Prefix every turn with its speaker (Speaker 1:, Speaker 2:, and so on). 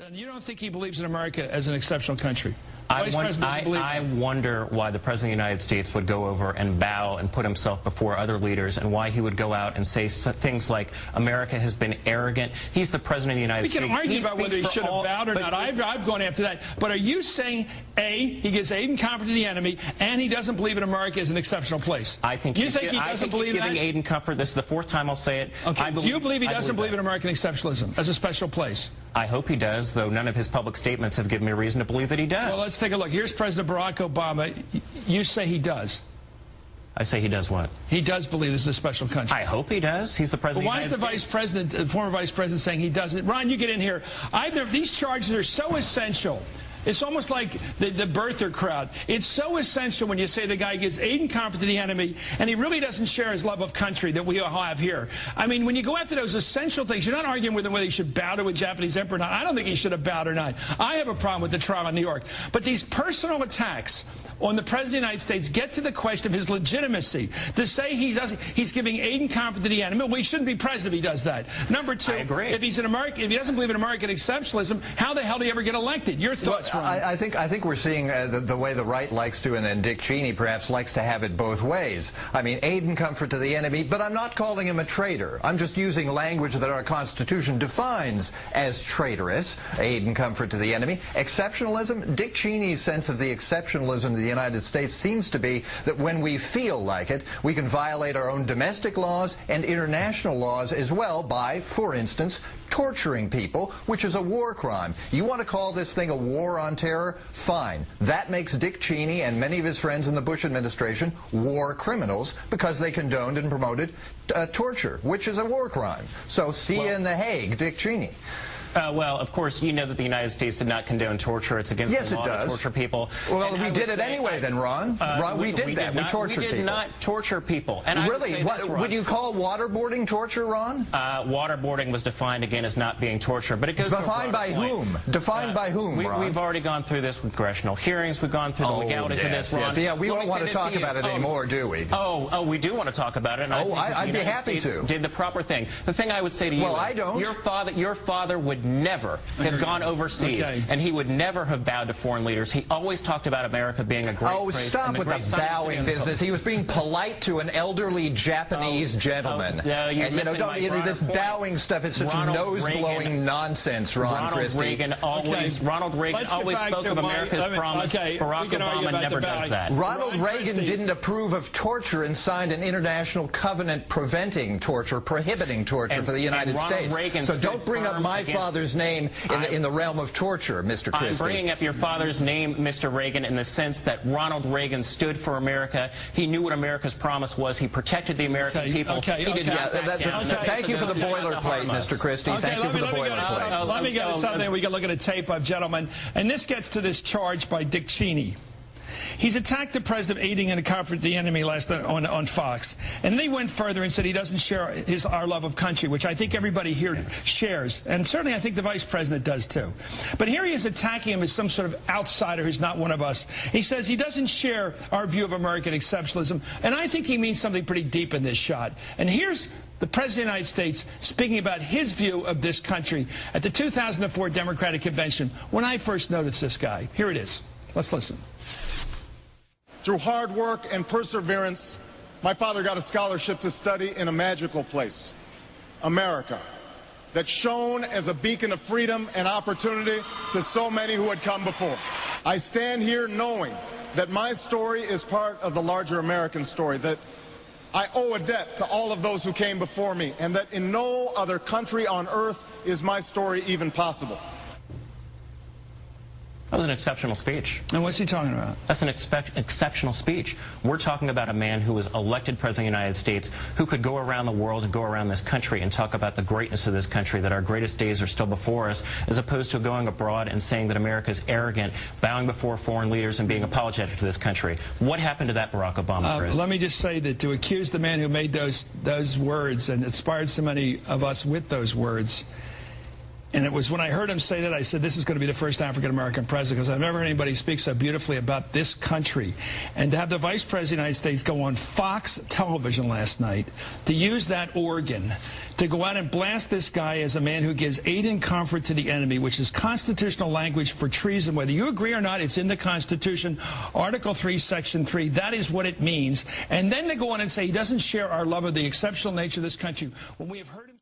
Speaker 1: And you don't think he believes in America as an exceptional country?
Speaker 2: I wonder why the President of the United States would go over and bow and put himself before other leaders, and why he would go out and say things like America has been arrogant. He's the President of the United States.
Speaker 1: We can argue about whether he should have bowed or not. I've gone after that. But are you saying, A, he gives aid and comfort to the enemy, and he doesn't believe in America as an exceptional place?
Speaker 2: I think he's giving aid and comfort. This is the fourth time I'll say it.
Speaker 1: Okay. Do you believe he doesn't believe in American exceptionalism as a special place?
Speaker 2: I hope he does, though none of his public statements have given me a reason to believe that he does.
Speaker 1: Well, let's take a look. Here's President Barack Obama. You say he does.
Speaker 2: I say he does what?
Speaker 1: He does believe this is a special country.
Speaker 2: I hope he does. He's the President of the United States.
Speaker 1: Why is the Vice President, the former Vice President, saying he doesn't? Ron, you get in here. These charges are so essential. It's almost like the birther crowd. It's so essential when you say the guy gives aid and comfort to the enemy, and he really doesn't share his love of country that we all have here. I mean, when you go after those essential things, you're not arguing with him whether he should bow to a Japanese emperor or not. I don't think he should have bowed or not. I have a problem with the trial in New York. But these personal attacks on the President of the United States get to the question of his legitimacy. To say he's giving aid and comfort to the enemy, well, he shouldn't be president if he does that. Number two, if he's an American, if he doesn't believe in American exceptionalism, how the hell do he ever get elected? Your thoughts, Ron?
Speaker 3: I think we're seeing the way the right likes to, and then Dick Cheney perhaps likes to have it both ways. I mean, aid and comfort to the enemy, but I'm not calling him a traitor. I'm just using language that our Constitution defines as traitorous, aid and comfort to the enemy. Exceptionalism, Dick Cheney's sense of the exceptionalism of the United States seems to be that when we feel like it, we can violate our own domestic laws and international laws as well by, for instance, torturing people, which is a war crime. You want to call this thing a war on terror? Fine. That makes Dick Cheney and many of his friends in the Bush administration war criminals because they condoned and promoted torture, which is a war crime. So see you in The Hague, Dick Cheney.
Speaker 2: Well, of course, you know that the United States did not condone torture. It's against the law to torture people.
Speaker 3: Well, we did it anyway then, Ron. We did that. We tortured people.
Speaker 2: We did not torture people. And
Speaker 3: really? Would you call waterboarding torture, Ron?
Speaker 2: Waterboarding was defined, again, as not being torture. But it goes
Speaker 3: defined by whom? Defined by whom, Ron?
Speaker 2: We've already gone through this with congressional hearings. We've gone through the legalities of this, Ron.
Speaker 3: Yeah, we don't want to talk about it anymore, do we?
Speaker 2: Oh, we do want to talk about it. And
Speaker 3: I'd be happy to.
Speaker 2: Did the proper thing. The thing I would say to you
Speaker 3: I don't.
Speaker 2: Your father would never have gone overseas, and he would never have bowed to foreign leaders. He always talked about America being a great place.
Speaker 3: Stop with the bowing business. He was being polite to an elderly Japanese gentleman.
Speaker 2: And
Speaker 3: this bowing stuff is such nose-blowing nonsense, Ron Christie.
Speaker 2: Ronald Reagan always spoke of America's promise. Barack Obama never does that.
Speaker 3: Ronald Reagan didn't approve of torture and signed an international covenant preventing torture, prohibiting torture for the United States. So don't bring up my father's name in the realm of torture, Mr. Christie.
Speaker 2: I'm bringing up your father's name, Mr. Reagan, in the sense that Ronald Reagan stood for America. He knew what America's promise was. He protected the American people. He did not back down.
Speaker 3: Thank you for the boilerplate, Mr. Christie. Thank you for the boilerplate.
Speaker 1: Let me go to something. We can look at a tape of, gentlemen. And this gets to this charge by Dick Cheney. He's attacked the president of aiding and comfort the enemy last night on Fox. And then he went further and said he doesn't share our love of country, which I think everybody here shares. And certainly I think the vice president does too. But here he is attacking him as some sort of outsider who's not one of us. He says he doesn't share our view of American exceptionalism. And I think he means something pretty deep in this shot. And here's the President of the United States speaking about his view of this country at the 2004 Democratic Convention when I first noticed this guy. Here it is. Let's listen.
Speaker 4: Through hard work and perseverance, my father got a scholarship to study in a magical place, America, that shone as a beacon of freedom and opportunity to so many who had come before. I stand here knowing that my story is part of the larger American story, that I owe a debt to all of those who came before me, and that in no other country on earth is my story even possible.
Speaker 2: That was an exceptional speech.
Speaker 1: And what's he talking about?
Speaker 2: That's an exceptional speech. We're talking about a man who was elected President of the United States, who could go around the world and go around this country and talk about the greatness of this country, that our greatest days are still before us, as opposed to going abroad and saying that America is arrogant, bowing before foreign leaders and being apologetic to this country. What happened to that, Barack Obama, Chris?
Speaker 1: Let me just say that to accuse the man who made those words and inspired so many of us with those words And it was when I heard him say that, I said, this is going to be the first African-American president, because I've never heard anybody speak so beautifully about this country. And to have the Vice President of the United States go on Fox television last night to use that organ to go out and blast this guy as a man who gives aid and comfort to the enemy, which is constitutional language for treason. Whether you agree or not, it's in the Constitution, Article 3, Section 3. That is what it means. And then to go on and say he doesn't share our love of the exceptional nature of this country, when we have heard him